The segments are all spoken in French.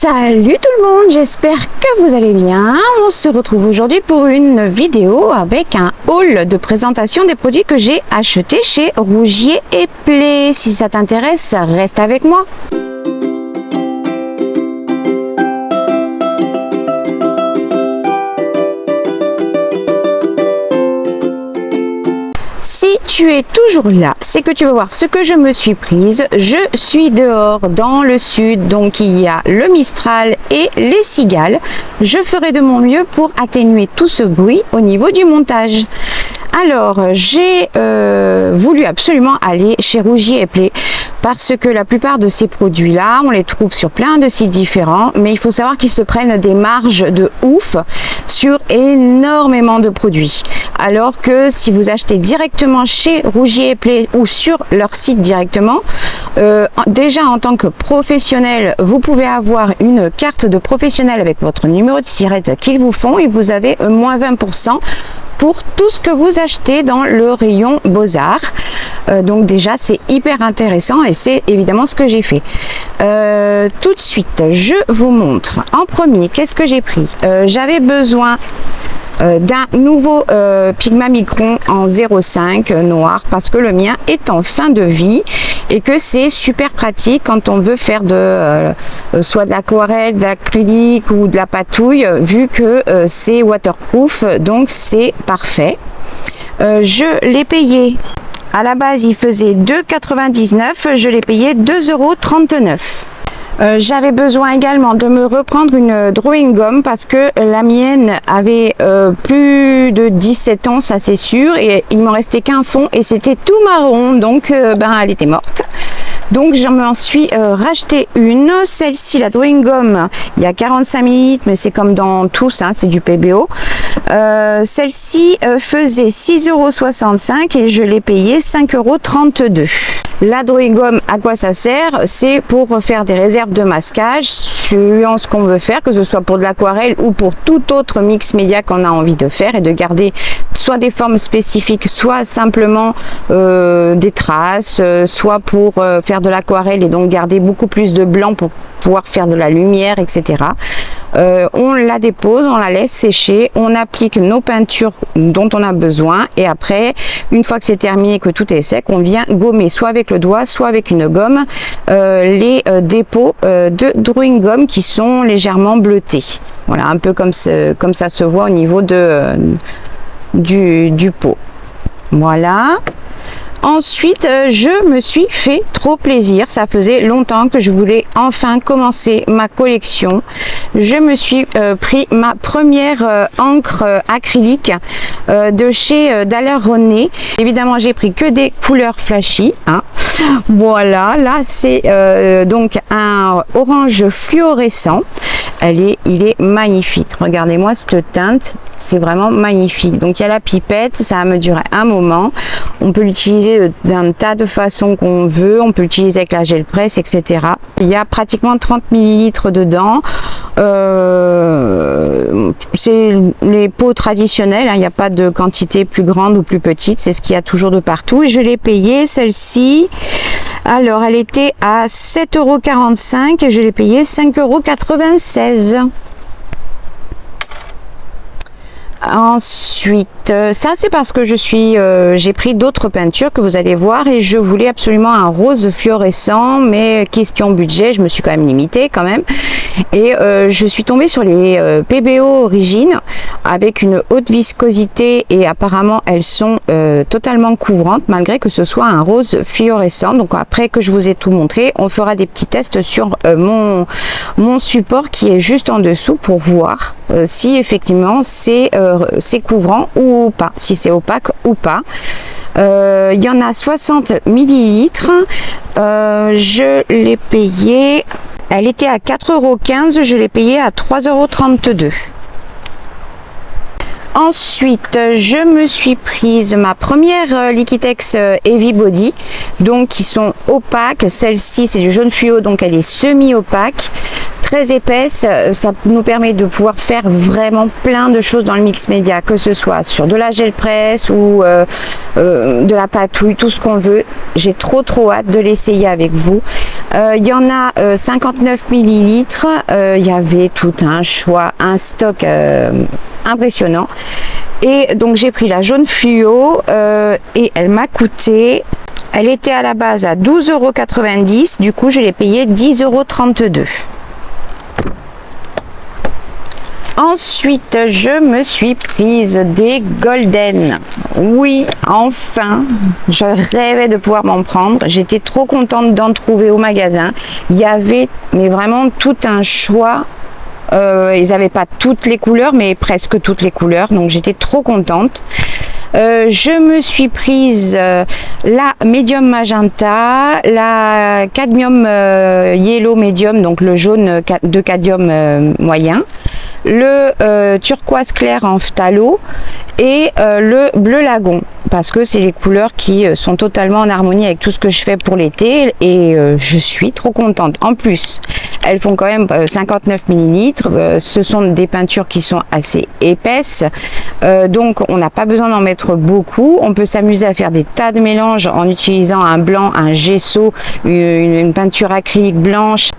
Salut tout le monde, j'espère que vous allez bien. On se retrouve aujourd'hui pour une vidéo avec un haul de présentation des produits que j'ai achetés chez Rougier et Play. Si ça t'intéresse, reste avec moi. Si tu es toujours là, c'est que tu vas voir ce que je me suis prise. Je suis dehors dans le sud, donc il y a le Mistral et les cigales. Je ferai de mon mieux pour atténuer tout ce bruit au niveau du montage. Alors, j'ai voulu absolument aller chez Rougier et Play parce que la plupart de ces produits-là, on les trouve sur plein de sites différents, mais il faut savoir qu'ils se prennent des marges de ouf sur énormément de produits. Alors que si vous achetez directement chez Rougier et Play ou sur leur site directement, déjà en tant que professionnel, vous pouvez avoir une carte de professionnel avec votre numéro de SIRET qu'ils vous font et vous avez moins 20% pour tout ce que vous achetez dans le rayon Beaux-Arts. Donc déjà c'est hyper intéressant et c'est évidemment ce que j'ai fait. Tout de suite je vous montre en premier qu'est-ce que j'ai pris. J'avais besoin d'un nouveau Pigma Micron en 0,5 noir parce que le mien est en fin de vie et que c'est super pratique quand on veut faire soit de l'aquarelle, de l'acrylique ou de la patouille, vu que c'est waterproof, donc c'est parfait. Je l'ai payé, à la base il faisait 2,99 €, je l'ai payé 2,39 €. J'avais besoin également de me reprendre une drawing gum parce que la mienne avait plus de 17 ans, ça c'est sûr, et il m'en restait qu'un fond et c'était tout marron, donc elle était morte. Donc je m'en suis racheté une, celle-ci, la drawing gum, il y a 45 ml, mais c'est comme dans tous, hein, c'est du PBO. Celle-ci faisait 6,65 € et je l'ai payé 5,32 €. La drawing gum, à quoi ça sert? C'est pour faire des réserves de masquage suivant ce qu'on veut faire, que ce soit pour de l'aquarelle ou pour tout autre mix média qu'on a envie de faire, et de garder soit des formes spécifiques, soit simplement des traces, soit pour faire de l'aquarelle et donc garder beaucoup plus de blanc pour pouvoir faire de la lumière, etc. On la dépose, on la laisse sécher, on applique nos peintures dont on a besoin et après, une fois que c'est terminé, que tout est sec, on vient gommer soit avec le doigt, soit avec une gomme les dépôts de drawing gum qui sont légèrement bleutés. Voilà, un peu comme ça se voit au niveau du pot. Voilà. Ensuite, je me suis fait trop plaisir. Ça faisait longtemps que je voulais enfin commencer ma collection. Je me suis pris ma première encre acrylique de chez Daler Rowney. Évidemment, j'ai pris que des couleurs flashy, hein. Voilà, là c'est donc un orange fluorescent. Il est magnifique. Regardez-moi cette teinte, c'est vraiment magnifique. Donc il y a la pipette, ça va me durer un moment. On peut l'utiliser d'un tas de façons qu'on veut. On peut l'utiliser avec la gel presse, etc. Il y a pratiquement 30 ml dedans. C'est les pots traditionnels, hein. Il n'y a pas de quantité plus grande ou plus petite. C'est ce qu'il y a toujours de partout. Et je l'ai payé, celle-ci. Alors, elle était à 7,45 € et je l'ai payé 5,96 €. Ensuite, ça c'est parce que j'ai pris d'autres peintures que vous allez voir et je voulais absolument un rose fluorescent, mais question budget, je me suis quand même limitée quand même. Et je suis tombée sur les PBO Origine avec une haute viscosité et apparemment elles sont totalement couvrantes malgré que ce soit un rose fluorescent. Donc après que je vous ai tout montré, on fera des petits tests sur mon support qui est juste en dessous pour voir si effectivement c'est couvrant ou pas, si c'est opaque ou pas. Il y en a 60 ml. Je l'ai payé, elle était à 4,15 €, je l'ai payé à 3,32 €. Ensuite, je me suis prise ma première Liquitex Heavy Body, donc qui sont opaques. Celle-ci, c'est du jaune fluo, donc elle est semi-opaque. très épaisse, ça nous permet de pouvoir faire vraiment plein de choses dans le mix média, que ce soit sur de la gel presse ou de la patouille, tout ce qu'on veut. J'ai trop hâte de l'essayer avec vous. Il y en a 59 millilitres, il y avait tout un choix, un stock impressionnant. Et donc j'ai pris la jaune fluo et elle m'a coûté, elle était à la base à 12,90 €, du coup je l'ai payé 10,32 €. Ensuite, je me suis prise des Golden. Oui, enfin, je rêvais de pouvoir m'en prendre. J'étais trop contente d'en trouver au magasin. Il y avait mais vraiment tout un choix. Ils n'avaient pas toutes les couleurs, mais presque toutes les couleurs. Donc j'étais trop contente. Je me suis prise la Medium Magenta, la Cadmium Yellow Medium, donc le jaune de Cadmium moyen, le turquoise clair en phthalo et le bleu lagon, parce que c'est les couleurs qui sont totalement en harmonie avec tout ce que je fais pour l'été et je suis trop contente. En plus, elles font quand même 59 millilitres, ce sont des peintures qui sont assez épaisses, donc on n'a pas besoin d'en mettre beaucoup. On peut s'amuser à faire des tas de mélanges en utilisant un blanc, un gesso, une peinture acrylique blanche,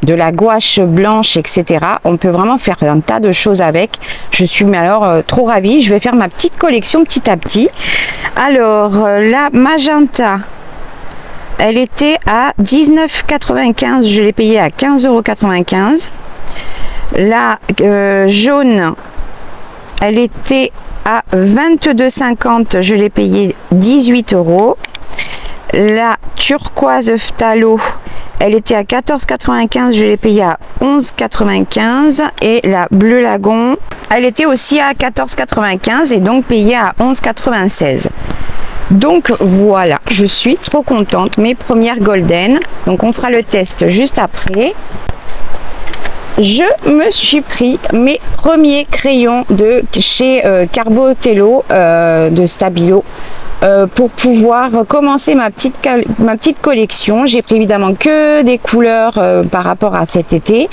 de la gouache blanche, etc. On peut vraiment faire un tas de choses avec. Je suis mais alors trop ravie. Je vais faire ma petite collection petit à petit. Alors la magenta, elle était à 19,95 €. Je l'ai payée à 15,95 €. La jaune, elle était à 22,50 €. Je l'ai payée 18 €. La turquoise phthalo, elle était à 14,95 €, je l'ai payée à 11,95 €. Et la bleu lagon, elle était aussi à 14,95 € et donc payée à 11,96 €. Donc voilà, je suis trop contente. Mes premières Golden. Donc on fera le test juste après. Je me suis pris mes premiers crayons de chez Carbotello de Stabilo. Pour pouvoir commencer ma petite collection. J'ai pris évidemment que des couleurs par rapport à cet été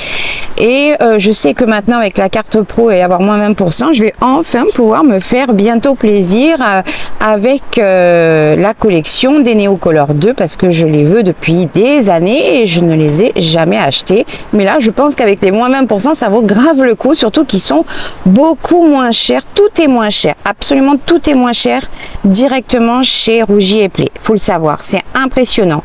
et je sais que maintenant avec la carte pro et avoir moins 20%, je vais enfin pouvoir me faire bientôt plaisir avec la collection des Neocolor 2 parce que je les veux depuis des années et je ne les ai jamais achetés. Mais là je pense qu'avec les moins 20% ça vaut grave le coup, surtout qu'ils sont beaucoup moins chers. Tout est moins cher, absolument tout est moins cher directement chez Rougier et Play, faut le savoir, c'est impressionnant.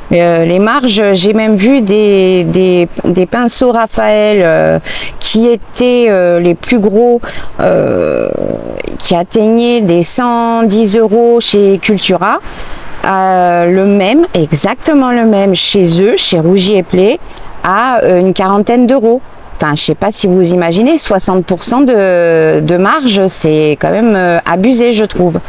Les marges, j'ai même vu des pinceaux Raphaël qui étaient les plus gros, qui atteignaient des 110 € chez Cultura, le même, exactement le même chez eux, chez Rougier et Play, à une quarantaine d'euros. Enfin, je sais pas si vous imaginez, 60% de marge, c'est quand même abusé, je trouve.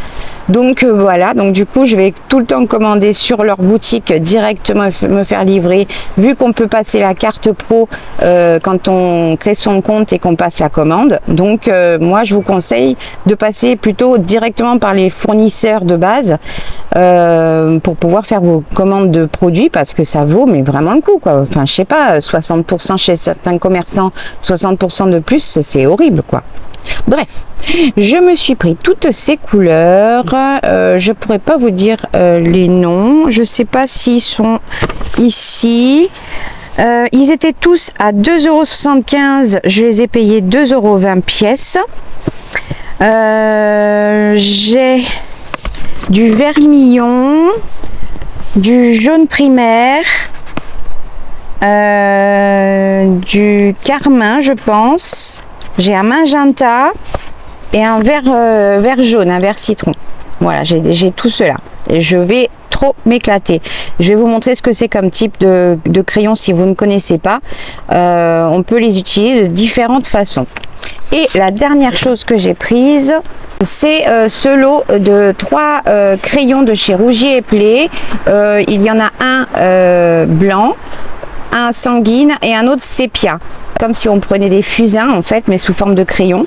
Donc voilà, donc du coup je vais tout le temps commander sur leur boutique directement, me faire livrer, vu qu'on peut passer la carte pro quand on crée son compte et qu'on passe la commande. Donc moi je vous conseille de passer plutôt directement par les fournisseurs de base pour pouvoir faire vos commandes de produits, parce que ça vaut mais vraiment le coup quoi. Enfin je sais pas, 60% chez certains commerçants, 60% de plus, c'est horrible quoi. Bref, je me suis pris toutes ces couleurs. Je pourrais pas vous dire les noms. Je sais pas s'ils sont ici. Ils étaient tous à 2,75 €. Je les ai payés 2,20 € pièce. J'ai du vermillon, du jaune primaire, du carmin, je pense. J'ai un magenta et un vert jaune, un vert citron. Voilà, j'ai tout cela. Et je vais trop m'éclater. Je vais vous montrer ce que c'est comme type de crayon si vous ne connaissez pas. On peut les utiliser de différentes façons. Et la dernière chose que j'ai prise, c'est ce lot de 3 crayons de chez Rougier et Play. Il y en a un blanc, un sanguine et un autre sépia. comme si on prenait des fusains en fait, mais sous forme de crayon.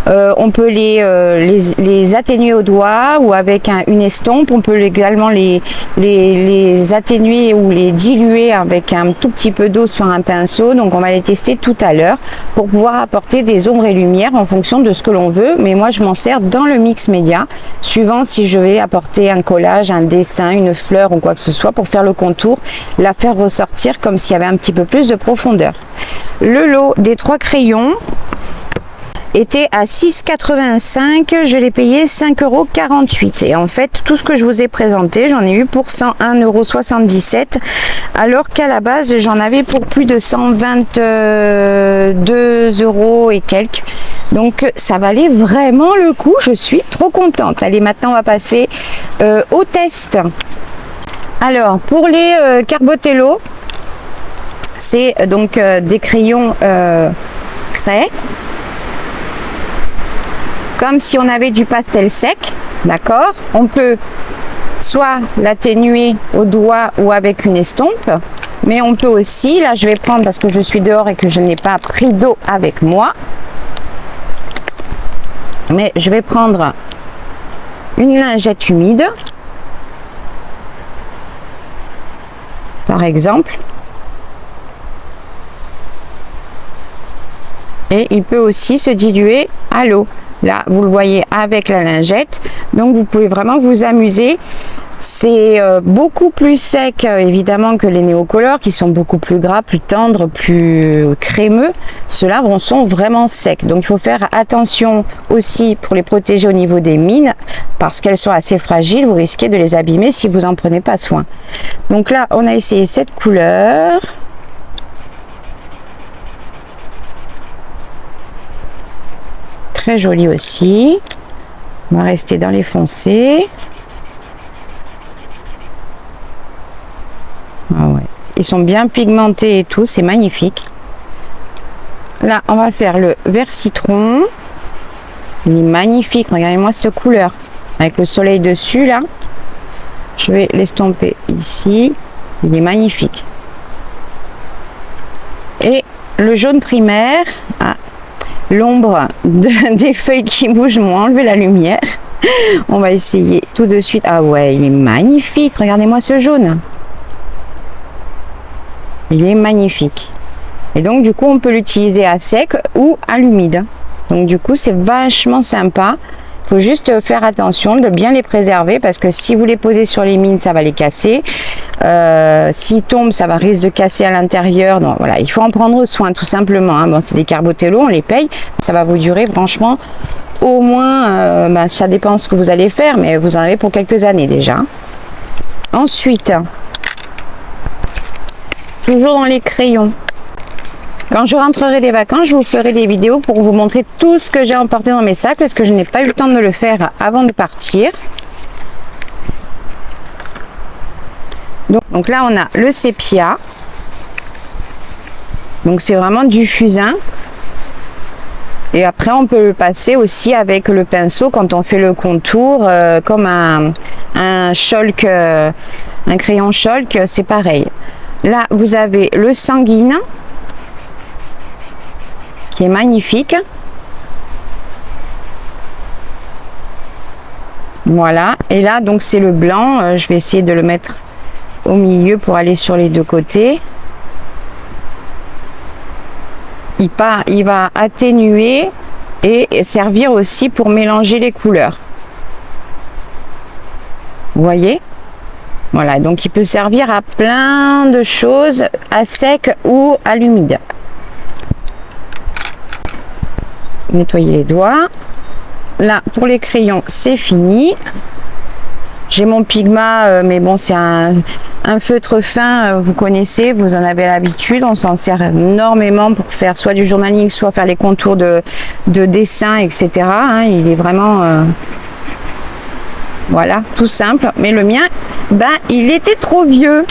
On peut les atténuer au doigt ou avec une estompe. On peut également les atténuer ou les diluer avec un tout petit peu d'eau sur un pinceau. Donc on va les tester tout à l'heure pour pouvoir apporter des ombres et lumières en fonction de ce que l'on veut. Mais moi je m'en sers dans le mix média, suivant si je vais apporter un collage, un dessin, une fleur ou quoi que ce soit pour faire le contour, la faire ressortir comme s'il y avait un petit peu plus de profondeur. Le lot des 3 crayons était à 6,85 €, je l'ai payé 5,48 € et en fait tout ce que je vous ai présenté j'en ai eu pour 101,77 € alors qu'à la base j'en avais pour plus de 122 € et quelques, donc ça valait vraiment le coup, je suis trop contente. Allez, maintenant on va passer au test. Alors pour les Carbotello, c'est donc des crayons craie, comme si on avait du pastel sec, d'accord. On peut soit l'atténuer au doigt ou avec une estompe, mais on peut aussi, là je vais prendre parce que je suis dehors et que je n'ai pas pris d'eau avec moi, mais je vais prendre une lingette humide, par exemple. Et il peut aussi se diluer à l'eau. Là, vous le voyez avec la lingette. Donc, vous pouvez vraiment vous amuser. C'est beaucoup plus sec, évidemment, que les néocolores, qui sont beaucoup plus gras, plus tendres, plus crémeux. Ceux-là sont vraiment secs. Donc, il faut faire attention aussi pour les protéger au niveau des mines, parce qu'elles sont assez fragiles. Vous risquez de les abîmer si vous n'en prenez pas soin. Donc là, on a essayé cette couleur. Très joli aussi. On va rester dans les foncés. Ah ouais. Ils sont bien pigmentés et tout, c'est magnifique. Là, on va faire le vert citron. Il est magnifique, regardez-moi cette couleur. Avec le soleil dessus, là. Je vais l'estomper ici. Il est magnifique. Et le jaune primaire. Ah, l'ombre des feuilles qui bougent m'ont enlevé la lumière. On va essayer tout de suite. Ah ouais, il est magnifique. Regardez-moi ce jaune. Il est magnifique. Et donc, du coup, on peut l'utiliser à sec ou à l'humide. Donc, du coup, c'est vachement sympa. Il faut juste faire attention de bien les préserver parce que si vous les posez sur les mines, ça va les casser. S'ils tombent, ça va risque de casser à l'intérieur. Donc voilà, il faut en prendre soin tout simplement. Hein. Bon, c'est des Carbotello, on les paye. Ça va vous durer franchement au moins, ça dépend ce que vous allez faire, mais vous en avez pour quelques années déjà. Ensuite, toujours dans les crayons. Quand je rentrerai des vacances, je vous ferai des vidéos pour vous montrer tout ce que j'ai emporté dans mes sacs parce que je n'ai pas eu le temps de le faire avant de partir. Donc là, on a le sépia. Donc c'est vraiment du fusain. Et après, on peut le passer aussi avec le pinceau quand on fait le contour, comme un chalk, un crayon chalk, c'est pareil. Là, vous avez le sanguine. Qui est magnifique. Voilà, et là donc c'est le blanc, je vais essayer de le mettre au milieu pour aller sur les deux côtés. Il va atténuer et servir aussi pour mélanger les couleurs. Vous voyez? Voilà, donc il peut servir à plein de choses, à sec ou à l'humide. Nettoyer les doigts. Là, pour les crayons, c'est fini. J'ai mon Pigma, mais bon, c'est un feutre fin, vous connaissez, vous en avez l'habitude. On s'en sert énormément pour faire soit du journaling, soit faire les contours de dessin, etc. Hein, il est vraiment... voilà, tout simple. Mais le mien, ben, il était trop vieux.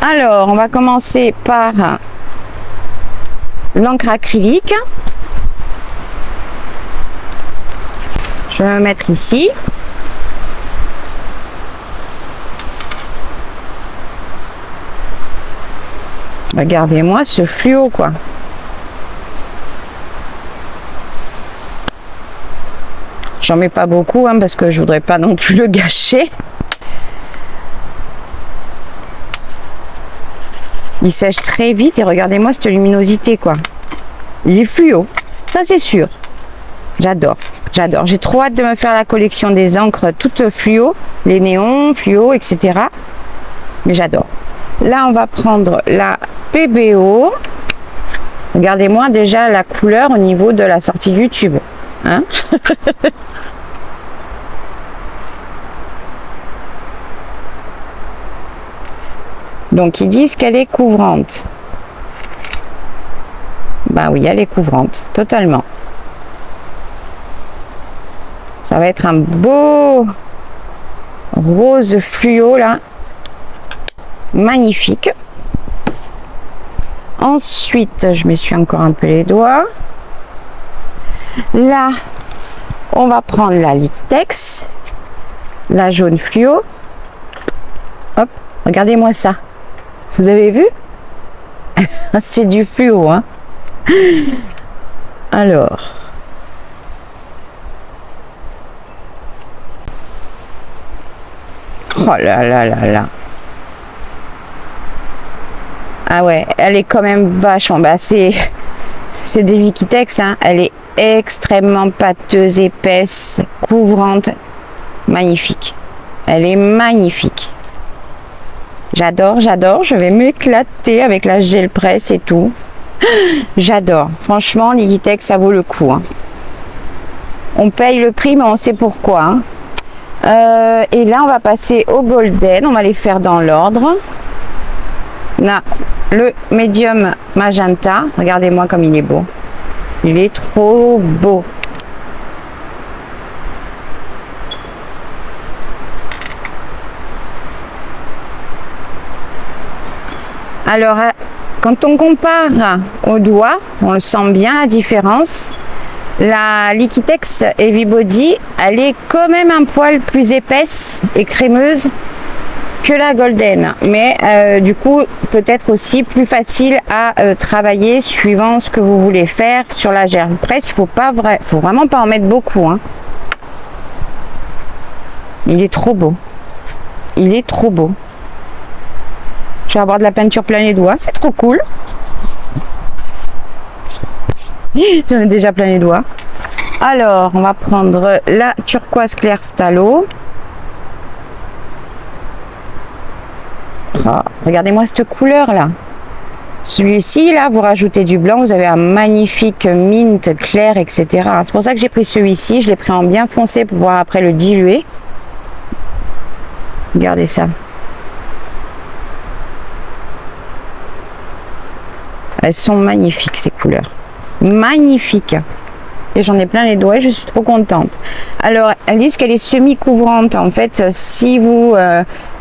Alors, on va commencer par l'encre acrylique. Je vais me mettre ici. Regardez-moi ce fluo, quoi. J'en mets pas beaucoup hein, parce que je voudrais pas non plus le gâcher. Il sèche très vite et regardez-moi cette luminosité quoi. Il est fluo, ça c'est sûr. J'adore, j'adore. J'ai trop hâte de me faire la collection des encres toutes fluo, les néons, fluo, etc. Mais j'adore. Là, on va prendre la PBO. Regardez-moi déjà la couleur au niveau de la sortie du tube. Hein. Donc, ils disent qu'elle est couvrante. Bah oui, elle est couvrante, totalement. Ça va être un beau rose fluo, là. Magnifique. Ensuite, je m'essuie encore un peu les doigts. Là, on va prendre la Liquitex, la jaune fluo. Hop, regardez-moi ça. Vous avez vu? C'est du fluo, hein. Alors. Oh là là là là. Ah ouais, elle est quand même vachement. Bah c'est des Liquitex, hein. Elle est extrêmement pâteuse, épaisse, couvrante, magnifique. Elle est magnifique. J'adore, j'adore. Je vais m'éclater avec la gel presse et tout. J'adore. Franchement, Liquitex, ça vaut le coup. Hein. On paye le prix, mais on sait pourquoi. Hein. Et là, on va passer au golden. On va les faire dans l'ordre. Là, le médium magenta. Regardez-moi comme il est beau. Il est trop beau. Alors, quand on compare au doigt, on le sent bien la différence. La Liquitex Heavy Body, elle est quand même un poil plus épaisse et crémeuse que la golden, mais du coup peut-être aussi plus facile à travailler suivant ce que vous voulez faire sur la gel presse. Il faut vraiment pas en mettre beaucoup. Hein. Il est trop beau. Il est trop beau. Je vais avoir de la peinture plein les doigts, c'est trop cool. J'en ai déjà plein les doigts. Alors, on va prendre la turquoise clair phthalo. Oh, regardez-moi cette couleur là. Celui-ci, là, vous rajoutez du blanc, vous avez un magnifique mint clair, etc. C'est pour ça que j'ai pris celui-ci. Je l'ai pris en bien foncé pour pouvoir après le diluer. Regardez ça. Elles sont magnifiques ces couleurs. Magnifiques. Et j'en ai plein les doigts, je suis trop contente. Alors, elles disent qu'elle est semi-couvrante. En fait, si vous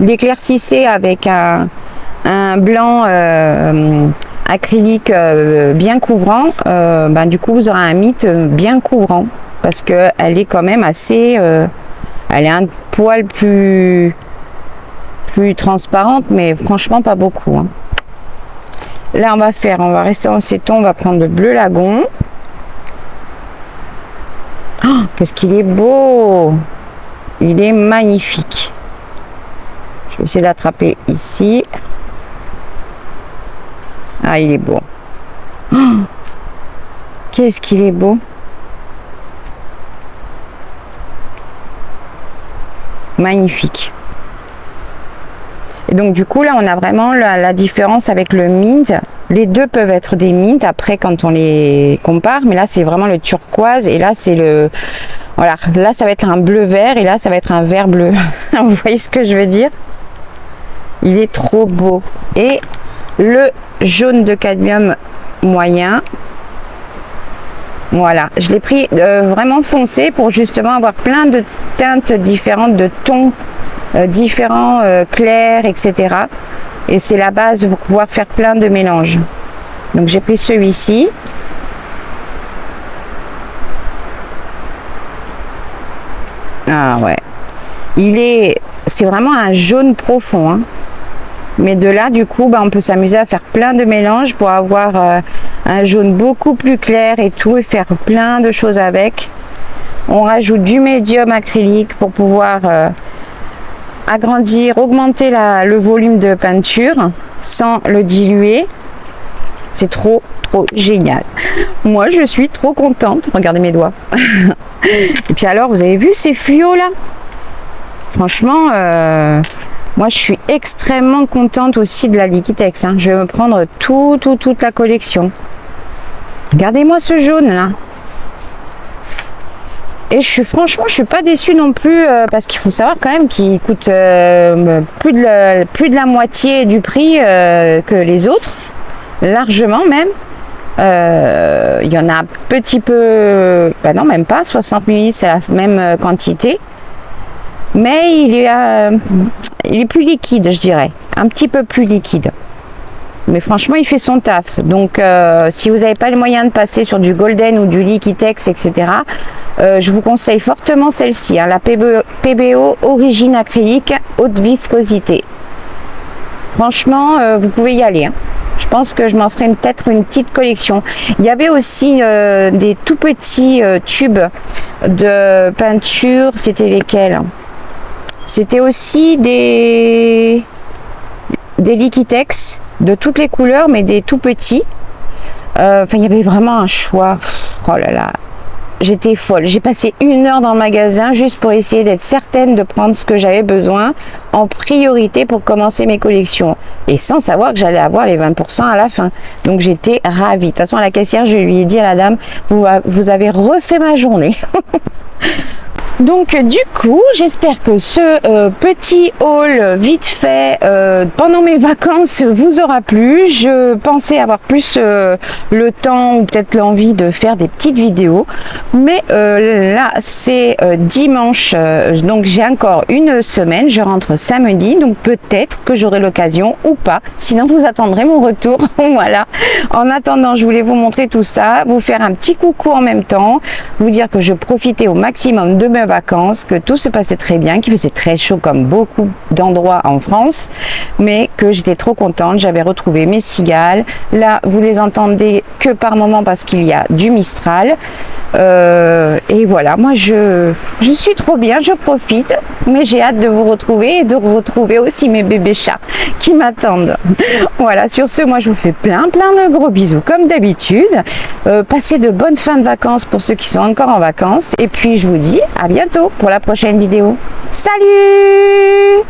l'éclaircissez avec un blanc acrylique bien couvrant, ben, du coup, vous aurez un mint bien couvrant. Parce qu'elle est quand même assez... elle est un poil plus transparente, mais franchement, pas beaucoup. Hein. Là, on va rester dans ces tons. On va prendre le bleu lagon. Oh, qu'est-ce qu'il est beau! Il est magnifique. Je vais essayer d'attraper ici. Ah, il est beau. Oh, qu'est-ce qu'il est beau! Magnifique. Et donc du coup là on a vraiment la différence avec le mint. Les deux peuvent être des mints après quand on les compare, mais là c'est vraiment le turquoise et là c'est le... Voilà, là ça va être un bleu vert et là ça va être un vert bleu. Vous voyez ce que je veux dire? Il est trop beau. Et le jaune de cadmium moyen. Voilà, je l'ai pris vraiment foncé pour justement avoir plein de teintes différentes, de tons différents, clairs, etc. Et c'est la base pour pouvoir faire plein de mélanges. Donc j'ai pris celui-ci. Ah ouais. C'est vraiment un jaune profond. Hein. Mais de là, du coup, on peut s'amuser à faire plein de mélanges pour avoir un jaune beaucoup plus clair et tout, et faire plein de choses avec. On rajoute du médium acrylique pour pouvoir agrandir, augmenter le volume de peinture sans le diluer. C'est trop génial. Moi, je suis trop contente. Regardez mes doigts. Et puis alors, vous avez vu ces fluos là? Franchement, moi, je suis extrêmement contente aussi de la Liquitex. Hein. Je vais me prendre toute la collection. Regardez-moi ce jaune là. Et franchement, je suis pas déçue non plus parce qu'il faut savoir quand même qu'il coûte plus de la moitié du prix que les autres, largement même. Il y en a un petit peu, bah non même pas, 60 ml c'est la même quantité, mais il est plus liquide, je dirais, un petit peu plus liquide. Mais franchement, il fait son taf. Donc, si vous n'avez pas le moyen de passer sur du Golden ou du Liquitex, etc., je vous conseille fortement celle-ci, hein, la PBO Origine Acrylique Haute Viscosité. Franchement, vous pouvez y aller. Hein. Je pense que je m'en ferai peut-être une petite collection. Il y avait aussi des tout petits tubes de peinture. C'était lesquels? C'était aussi des Liquitex de toutes les couleurs, mais des tout petits. Enfin, il y avait vraiment un choix. Oh là là, j'étais folle. J'ai passé 1 heure dans le magasin juste pour essayer d'être certaine de prendre ce que j'avais besoin en priorité pour commencer mes collections. Et sans savoir que j'allais avoir les 20% à la fin. Donc j'étais ravie. De toute façon, à la caissière, je lui ai dit à la dame, vous avez refait ma journée. Donc du coup, j'espère que ce petit haul vite fait pendant mes vacances vous aura plu. Je pensais avoir plus le temps ou peut-être l'envie de faire des petites vidéos. Mais là, c'est dimanche, donc j'ai encore une semaine. Je rentre samedi, donc peut-être que j'aurai l'occasion ou pas. Sinon, vous attendrez mon retour. Voilà. En attendant, je voulais vous montrer tout ça, vous faire un petit coucou en même temps, vous dire que je profitais au maximum de mes vacances, que tout se passait très bien, qu'il faisait très chaud comme beaucoup d'endroits en France, mais que j'étais trop contente. J'avais retrouvé mes cigales. Là, vous les entendez que par moment parce qu'il y a du Mistral. Et voilà, moi je suis trop bien, je profite, mais j'ai hâte de vous retrouver et de retrouver aussi mes bébés chats qui m'attendent. Voilà, sur ce, moi je vous fais plein de gros bisous comme d'habitude. Passez de bonnes fins de vacances pour ceux qui sont encore en vacances, et puis je vous dis à bientôt pour la prochaine vidéo. Salut!